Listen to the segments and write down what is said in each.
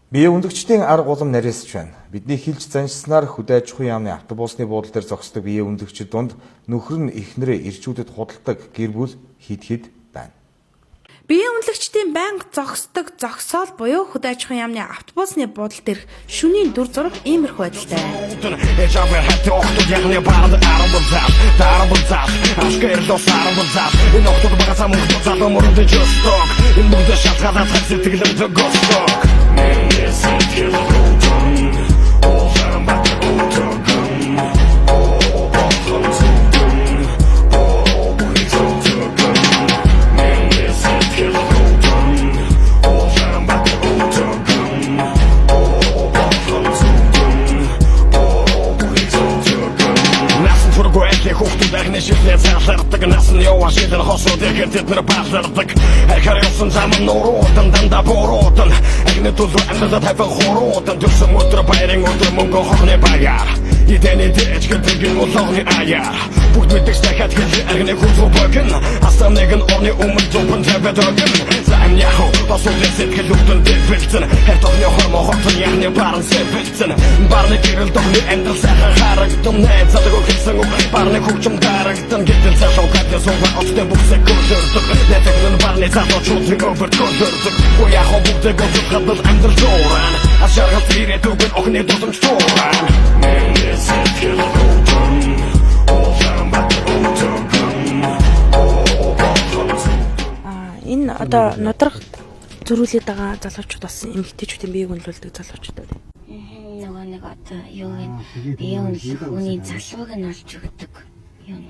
Бие үнэлэгчдийн арга улам нарийсч байна. Бидний хилж заншснаар хөдөө аж ахуйн яамны автобусны буудлын дээр зогсдог бие үнэлэгчид донд нөхөр нь эхнэрээ ирчүүдэд худалдаг гэр бүл хэд байна. Бие үнэлэгчдийн байнга зогсдог зогсоол буюу хөдөө аж ахуйн яамны автобусны буудлын дээр шөнийн 4 зураг иймэрхүү байдалтай. Цаалардаг насны явашилэн хосууд ихэд нар баалардаг харьяасан зам нуруудан дандаа буруудан агны төлөв амьдад таван хуруудан төрсөн өдөр баярын өдөр мөнгө хохны баяр идэний дэч гэдэг нь улааны аяар бүгд мэддэг дахиад хэлж агны хүзүү богн астам нэгэн орны өмнө зупан тавьдаг зам яхо басуулын сэтгэл үтэн дэвэлцэн хэтогны хормоо хотон яхны баран сэвэлцэн барны гэрэл дохны амьдрал сайхан харагдсан найзадаг өгсөн барны хүчм дарагдсан гэдэг цаашаа суугаа очтой бүсэг гөрдөг нэтгэн барны цаашаа чутриг овертгөрдөг уяхо бүгд гожих хадал амьдрал зуран ашаргал ирээд өгөн охны дутамж зуран Энэ одоо нодрог зөрүүлээд байгаа залуучууд бас эмэгтэйчүүдийн биеийг үнэлүүлдэг залуучууд байна. Нөгөө нэг одоо юу вэ? Бие үнэлэх хүний залууг нь олж өгдөг юм.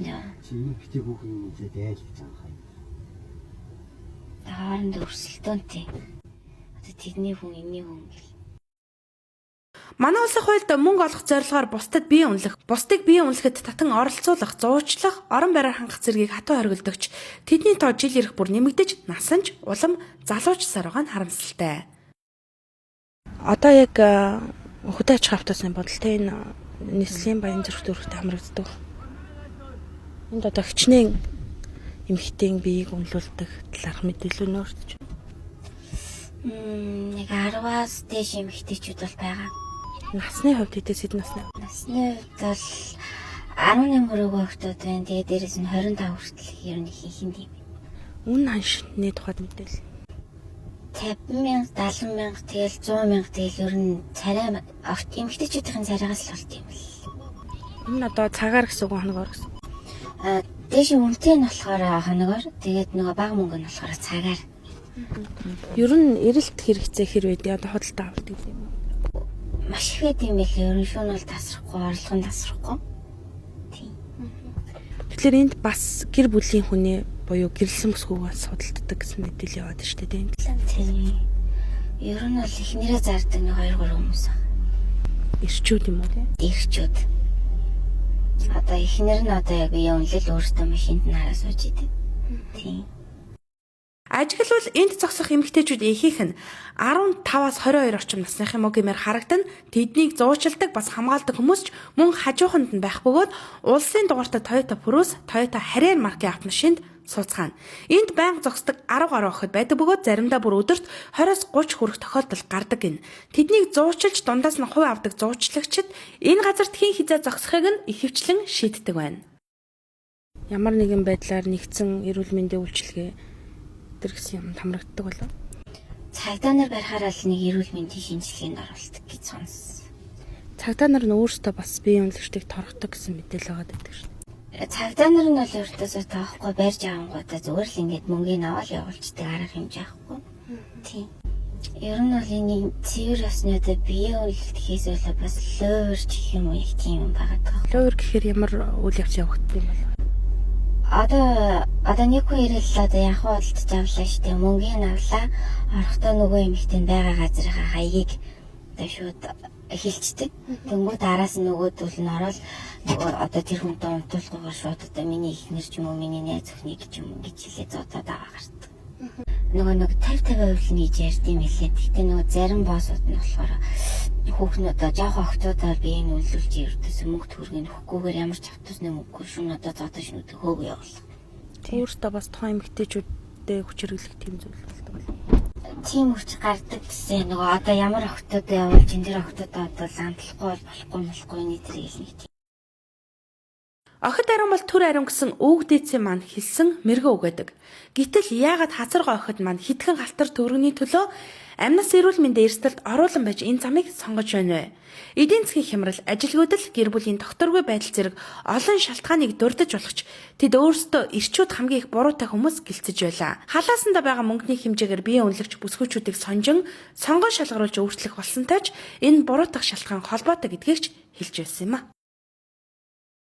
Яа. Чиний битгий хүүхэн үзээд айл гэж анхаа. Хооронд өрсөлдөөнтэй. Одоо тэдний хүн энэний хүн гэл. Манай улсын хуульд мөнгө олох зорилгоор бусдад бие үнэлэх, бусдыг бие үнэлэхэд татан оролцуулах, зуучлах, орон байраар хангах зэргийг хатуу хоригдогч тэдний тоо жил ирэх бүр нэмэгдэж, насанж, улам залуучсаар байгаа нь харамсалтай. Одоо яг хөдөө аж ахуйн автобусны бодолтой энэ нийслэлийн баян зэрэг төрөлтэй хамрагддаг. Энд одоо хичнээн эмэгтэйн биеийг үнэлүүлдэг талаарх мэдээлэл нь өртөж байна. Нэг 10-аас дээш эмэгтэйчүүд бол байгаа. Насны хувьд хэдээс хэд насны? Насны хувьд бол 18 хүрээгүй хүүхдүүд байна. Тэгээ дээрээс нь 25 хүртэл ер нь ихэнх юм. Үн ханшны тухайд мэдээлэл. 50,000, 70,000, тэгэл 100,000 тэгэл ер нь царай эмэгтэйчүүдийн царайгаас л болт юм л. Энэ одоо цагаар гэсэн үг хоногор гэсэн. Дээш үнэтэй нь болохоор хоногор, тэгээд нөгөө бага мөнгө нь болохоор цагаар. Ер нь эрэлт хэрэгцээ хэр байдгийг одоо худалдаа авалт гэдэг юм. Маш их байд юм билээ. Ер нь шүүн бол тасрахгүй, орлого нь тасрахгүй. Тийм. Тэгэхээр энд бас гэр бүлийн хүний буюу гэрэлсэн бүсгүйгээс судалддаг гэсэн мэдээлэл яваад штэ тийм. Тийм. Ер нь бол ихнэрээ зардаг нэг 2-3 хүмүүс байна. Ирчүүд юм уу тийм? Ирчүүд. Одоо ихнэр нь одоо яг яа үнэлэл өөртөө машинд нараа сууж идэв. Тийм. Ажиглал энд зогсох эмэгтэйчүүд ихийнх нь 15-аас 22 орчим насныхын мөг гэмээр харагдан тэднийг зуучилдаг бас хамгаалдаг хүмүүс ч мөн хажууханд нь байх бөгөөд улсын дугаартай Toyota Prius, Toyota Harrier маркийн автомашинд сууцгаана. Энд байнга зогсдог 10 гаруй охид байдаг бөгөөд заримдаа бүр өдөрт 20-30 хүрэх тохиолдол гардаг гин. Тэднийг зуучилж дундаас нь хувь авдаг зуучлагчид энэ газарт хийн хизээ зогсохыг нь ихэвчлэн шийддэг байна. Ямар нэгэн байдлаар нэгдсэн эрүүл мэндийн үйлчилгээ гэсэн юм хамрагддаг болов. Цагдаа нар барихаар л нэг эрүүл мэндийн шинжилгээнд оруулдаг гэж сонссон. Цагдаа нар нь өөрсдөө бас бие үнэлэгчдийг торгодог гэсэн мэдээлэл байгаа гэдэг шүү дээ. Цагдаа нар нь бол өөртөөсөө тоохгүй барьж авангуудаа зүгээр л ингэж мөнгөний аваад явуулцдаг арга хэмжээ авахгүй. Тийм. Ер нь бол энэ цэвэр яснуудаа бие үнэлэхээс болоо бас лойр гэх юм уу их тийм юм байгаа даа. Лойр гэхээр ямар үйл явц явагддаг юм бол? Одоо нэг хүн ирэл одоо яг худалдаж авлаа штэ мөнгөний авлаа орохдоо нөгөө эмэгтэй байгаа газрынхаа хаягийг одоо шууд хэлцдэг. Тэнгүүд араас нь нөгөөдөл нь ороод одоо тэр хүнтэй унтуулгаагаар шууд одоо миний ихнэр ч юм уу миний найз өхний гэж юм ингэж хэлээ зодоод аваа гардаг. Нөгөө нэг 50% нь хийж ярьдсан мэлээ. Гэхдээ нөгөө зарим боссууд нь болохоор хүүхнүүдээ жоох охтуудаа биеийг нөлөөлж ердөөс мөнгө төгрөгийг нөхөхгүйгээр ямар ч автобусны мөнгөгүй шүүн одоо зодоо шнүүд хөөгөө явуулах. Өөртөө бас тухайн эмэгтэйчүүдтэй хүч хэрэглэх тийм зүйл болдог. Тийм хүч гардаг гэсэн нөгөө одоо ямар охтууд явуулж энэ дэр охтуудаа одоо ламтлахгүй болохгүй нэтэр хэлнэ. Охид ариун бол түр ариун гэсэн өвөг дээдсийн маань хэлсэн мэрэгэн үг гэдэг. Гэтэл яагаад хазаргай охид маань хитгэн халтар төврөгний төлөө амнаас эрүүл мэндийн эрсдэлд оруулан байж энэ замыг сонгож байна вэ? Эдийн засгийн хямрал, ажилгүйдэл, гэр бүлийн тогтворгүй байдал зэрэг олон шалтгааныг дурдж болгоч тэд өөрсдөө ирчүүд хамгийн их буруутай хүмүүс гэлцэж байлаа. Халаасанда байгаа мөнгөний хэмжээгээр бие үнэлэгч бүсгүүчүүдийг сонжин сонгон шалгаруулж өөрчлөх болсонтой ч энэ буруутах шалтгаан холбоотой гэдгийг ч хэлж байсан юм а.